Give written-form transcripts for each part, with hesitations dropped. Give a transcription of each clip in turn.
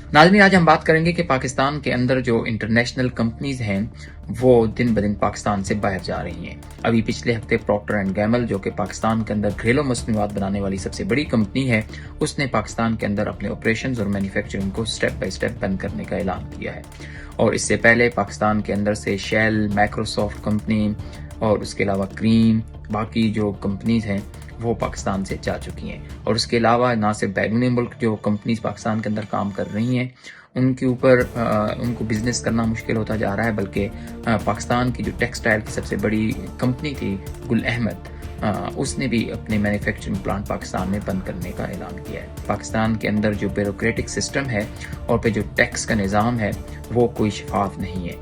नाज़रीन, आज हम बात करेंगे कि पाकिस्तान के अंदर जो इंटरनेशनल कंपनीज हैं वो दिन ब दिन पाकिस्तान से बाहर जा रही हैं। अभी पिछले हफ्ते प्रॉक्टर एंड गैमल, जो कि पाकिस्तान के अंदर घरेलू मसनूआत बनाने वाली सबसे बड़ी कंपनी है, उसने पाकिस्तान के अंदर अपने ऑपरेशंस और मैन्युफैक्चरिंग को स्टेप बाय स्टेप बंद करने का ऐलान किया है। और इससे पहले पाकिस्तान के अंदर से शेल, माइक्रोसॉफ्ट कंपनी और उसके अलावा क्रीम, बाकी जो कंपनीज हैं वो पाकिस्तान से जा चुकी हैं। और उसके अलावा ना सिर्फ बैरून मुल्क जो कंपनीज पाकिस्तान के अंदर काम कर रही हैं उनके ऊपर उनको बिजनेस करना मुश्किल होता जा रहा है, बल्कि पाकिस्तान की जो टेक्सटाइल की सबसे बड़ी कंपनी थी गुल अहमद, उसने भी अपने मैन्युफैक्चरिंग प्लांट पाकिस्तान में बंद करने का ऐलान किया है। पाकिस्तान के अंदर जो ब्यूरोक्रेटिक सिस्टम है और पे जो टैक्स का निज़ाम है वो कोई शफाफ नहीं है।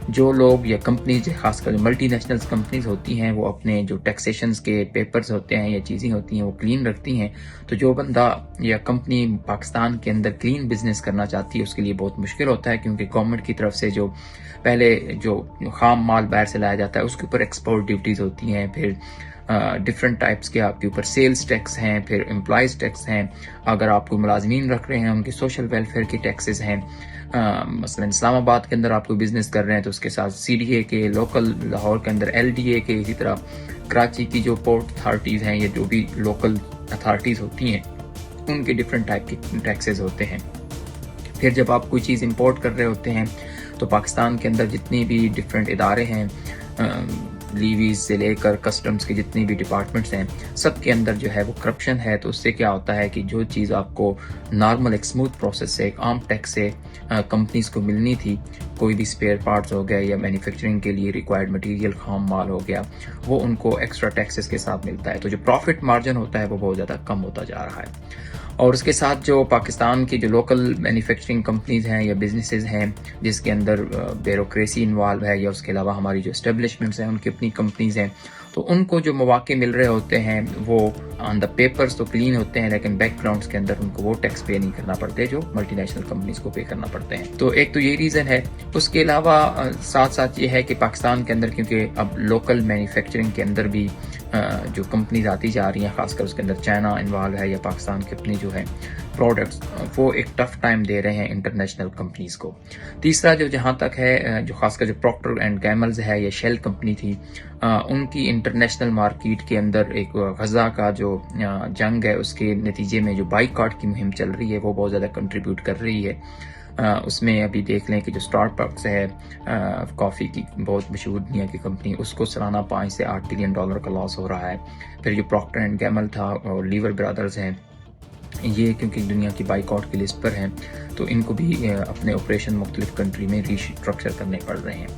जो लोग या कंपनीज, खासकर मल्टी नेशनल कंपनीज होती हैं, वो अपने जो टैक्सेशंस के पेपर्स होते हैं या चीज़ें होती हैं वो क्लीन रखती हैं। तो जो बंदा या कंपनी पाकिस्तान के अंदर क्लीन बिजनेस करना चाहती है उसके लिए बहुत मुश्किल होता है, क्योंकि गवर्नमेंट की तरफ से जो पहले जो खाम माल बाहर से लाया जाता है उसके ऊपर एक्सपोर्ट ड्यूटीज़ होती हैं, फिर डिफरेंट टाइप्स के आपके ऊपर सेल्स टैक्स हैं, फिर एम्प्लॉयज़ टैक्स हैं, अगर आपको मुलाजमीन रख रहे हैं उनके सोशल वेलफेयर के टैक्सेस हैं। मसलन इस्लामाबाद के अंदर आपको बिजनेस कर रहे हैं तो उसके साथ CDA के, लोकल लाहौर के अंदर LDA के, इसी तरह कराची की जो पोर्ट अथॉरिटीज़ हैं या जो भी लोकल अथॉरिटीज़ होती हैं उनके डिफरेंट टाइप के टैक्सेस होते हैं। फिर जब आप कोई चीज़ इंपोर्ट कर रहे होते हैं तो पाकिस्तान के अंदर जितनी भी डिफरेंट इदारे हैं, लीवीज से लेकर कस्टम्स के जितनी भी डिपार्टमेंट्स हैं, सब के अंदर जो है वो करप्शन है। तो उससे क्या होता है कि जो चीज़ आपको नॉर्मल एक स्मूथ प्रोसेस से, एक आम टैक्स से कंपनीज को मिलनी थी, कोई भी स्पेयर पार्ट्स हो गया या मैन्युफैक्चरिंग के लिए रिक्वायर्ड मटेरियल, खाम माल हो गया, वो उनको एक्स्ट्रा टैक्सेस के साथ मिलता है। तो जो प्रॉफिट मार्जिन होता है वो बहुत ज़्यादा कम होता जा रहा है। और उसके साथ जो पाकिस्तान की जो लोकल मैन्युफैक्चरिंग कंपनीज हैं या बिजनेसेस हैं जिसके अंदर ब्यूरोक्रेसी इन्वॉल्व है, या उसके अलावा हमारी जो एस्टेब्लिशमेंट्स हैं उनकी अपनी कंपनीज हैं, तो उनको जो मौके मिल रहे होते हैं वो ऑन द पेपर्स तो क्लीन होते हैं, लेकिन बैकग्राउंड्स के अंदर उनको वो टैक्स पे नहीं करना पड़ते जो मल्टीनेशनल कंपनीज को पे करना पड़ते हैं। तो एक तो ये रीज़न है। उसके अलावा साथ साथ ये है कि पाकिस्तान के अंदर, क्योंकि अब लोकल मैन्युफैक्चरिंग के अंदर भी जो कंपनीज आती जा रही हैं, खासकर उसके अंदर चाइना इन्वॉल्व है या पाकिस्तान की अपनी जो है प्रोडक्ट्स, वो एक टफ टाइम दे रहे हैं इंटरनेशनल कंपनीज को। तीसरा जो जहाँ तक है, जो खासकर जो प्रॉक्टर एंड गैमल्स है या शेल कंपनी थी, उनकी इंटरनेशनल मार्केट के अंदर एक गजा का जो जंग है उसके नतीजे में जो बाइकआउट की मुहिम चल रही है वो बहुत ज़्यादा कंट्रीब्यूट कर रही है। उसमें अभी देख लें कि जो स्टारबक्स है, कॉफ़ी की बहुत मशहूर दुनिया की कंपनी, उसको सालाना 5 से 8 बिलियन डॉलर का लॉस हो रहा है। फिर जो प्रॉक्टर एंड गैमल था और लीवर ब्रदर्स हैं, ये क्योंकि दुनिया की बाइकआउट की लिस्ट पर हैं तो इनको भी अपने ऑपरेशन मुख्तलिफ कंट्री में रीस्ट्रक्चर करने पड़ रहे हैं।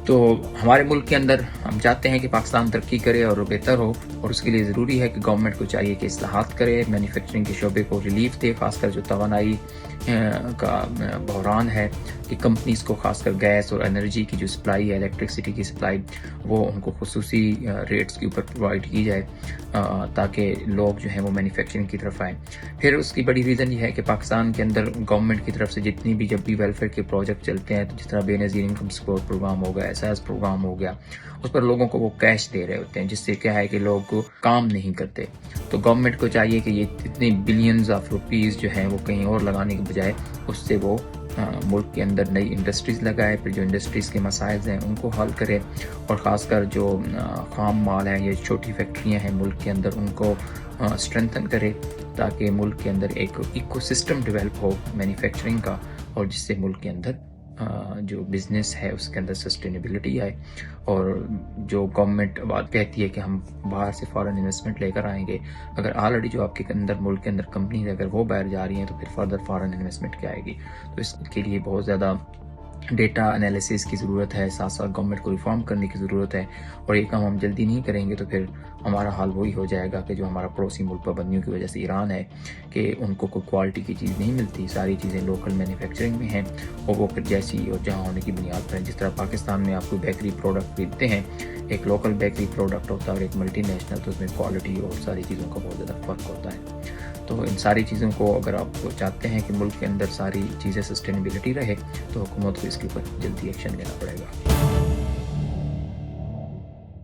तो हमारे मुल्क के अंदर हम चाहते हैं कि पाकिस्तान तरक्की करे और बेहतर हो, और उसके लिए ज़रूरी है कि गवर्नमेंट को चाहिए कि इस्लाहात करे, मैन्युफैक्चरिंग के शोबे को रिलीफ दे, खासकर जो तवानाई का बहरान है कि कंपनीज को खासकर गैस और एनर्जी की जो सप्लाई है, इलेक्ट्रिसिटी की सप्लाई, वो उनको खुसूसी रेट्स के ऊपर प्रोवाइड की जाए ताकि लोग जो हैं वो मैन्युफैक्चरिंग की तरफ आएँ। फिर उसकी बड़ी रीज़न ये है कि पाकिस्तान के अंदर गवर्नमेंट की तरफ से जितनी भी जब भी वेलफेयर के प्रोजेक्ट चलते हैं, तो जिस तरह बेनज़ीर इनकम सपोर्ट प्रोग्राम हो गया, SAS प्रोग्राम हो गया, उस पर लोगों को वो कैश दे रहे होते हैं, जिससे क्या है कि लोग काम नहीं करते। तो गवर्नमेंट को चाहिए कि ये इतने बिलियंस ऑफ रुपीज़ जो हैं वो कहीं और लगाने के बजाय उससे वो मुल्क के अंदर नई इंडस्ट्रीज़ लगाए, फिर जो इंडस्ट्रीज़ के मसाइल हैं उनको हल करे, और ख़ासकर जो खाम माल है, ये छोटी फैक्ट्रियाँ हैं मुल्क के अंदर, उनको स्ट्रेंथन करे ताकि मुल्क के अंदर एक इकोसिस्टम डेवलप हो मैन्युफैक्चरिंग का, और जिससे मुल्क के अंदर जो बिज़नेस है उसके अंदर सस्टेनेबिलिटी आए। और जो गवर्नमेंट बात कहती है कि हम बाहर से फॉरेन इन्वेस्टमेंट लेकर आएंगे, अगर ऑलरेडी जो आपके अंदर मुल्क के अंदर कंपनी है अगर वो बाहर जा रही हैं तो फिर फर्दर फॉरेन इन्वेस्टमेंट क्या आएगी। तो इसके लिए बहुत ज़्यादा डेटा एनालिसिस की ज़रूरत है, साथ साथ गवर्नमेंट को रिफॉर्म करने की ज़रूरत है, और ये काम हम जल्दी नहीं करेंगे तो फिर हमारा हाल वही हो जाएगा कि जो हमारा पड़ोसी मुल्क पाबंदियों की वजह से ईरान है कि उनको कोई क्वालिटी की चीज़ नहीं मिलती, सारी चीज़ें लोकल मैन्युफैक्चरिंग में हैं और वो फिर जैसी और जहाँ होने की बुनियाद पर है। जिस तरह पाकिस्तान में आपको बेकरी प्रोडक्ट खरीदते हैं, एक लोकल बेकरी प्रोडक्ट होता है और एक मल्टी नेशनल, तो उसमें क्वालिटी और सारी चीज़ों का बहुत ज़्यादा फ़र्क होता है। तो इन सारी चीज़ों को अगर आप चाहते हैं कि मुल्क के अंदर सारी चीज़ें सस्टेनेबिलिटी रहे तो हुकूमत को इसके ऊपर जल्दी एक्शन लेना पड़ेगा।